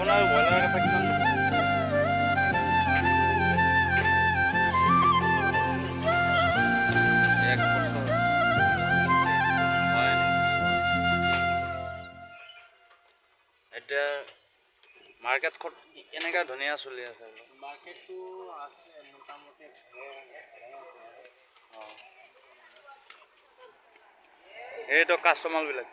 আপোনাৰ ব্ৰইলাৰ কথা কিমান এতিয়া মাৰ্কেটখন এনেকা ধুনীয়া চলি আছে মাৰ্কেটটো আছে মোটামুটি অঁ এইটো কাষ্টমাৰবিলাক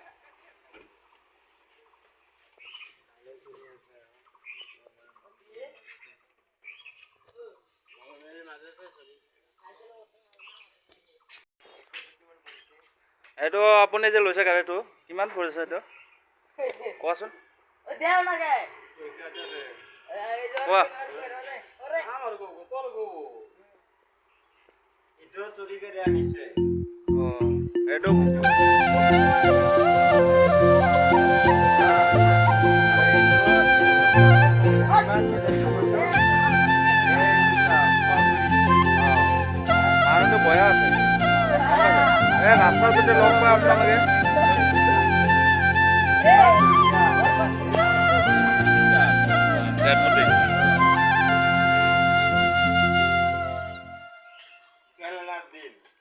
এইটো আপুনি যে লৈছে গাড়ীটো কিমান পৰিছে এইটো কোৱাচোন কোৱা এইটো মানুহটো বয়া আছে ৰাস্তাৰ পিছতে লগ পাই আপোনালোকে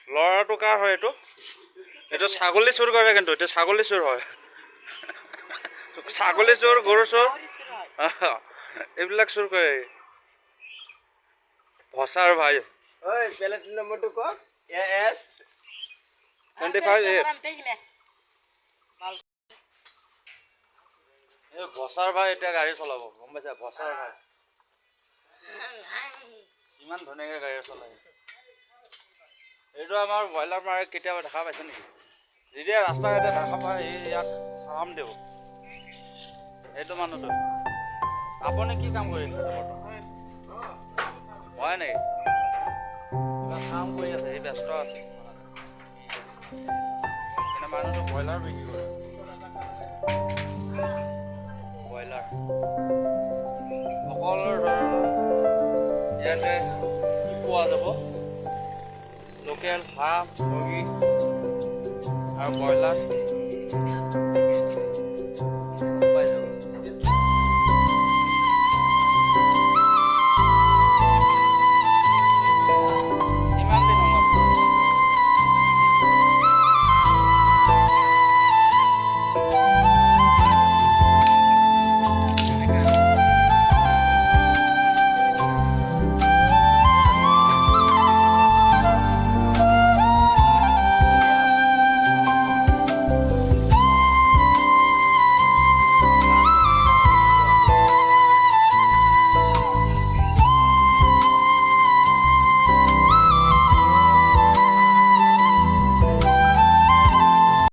ল'ৰাটো কাৰ হয় এইটো ছাগলী চুৰ কৰে কিন্তু এতিয়া ছাগলী চুৰ হয় ছাগলী চোৰ গৰু চোৰ এইবিলাক চুৰ কৰে ভচাৰ ভাই নম্বৰটো কওক AS 25 এই ভচাৰ ভাই এতিয়া গাড়ী চলাব গম পাইছা ভচাৰ ভাই ইমান ধুনীয়াকৈ গাড়ী চলাই এইটো আমাৰ ব্ৰইলাৰ মাৰ্কেট কেতিয়াবা দেখা পাইছে নেকি যেতিয়া ৰাস্তা ঘাটে দেখা পায় ইয়াক সালাম দিওঁ এইটো মানুহটো আপুনি কি কাম কৰি আছে বৰ্তমান হয় নেকি কিবা কাম কৰি আছে সি ব্যস্ত আছে কিন্তু মানুহটো ব্ৰইলাৰ বিক্ৰী কৰে ব্ৰইলাৰ সকলো ধৰণৰ ইয়াতে পোৱা যাব লোকেল হাঁহ মুৰ্গী আৰু ব্ৰইলাৰ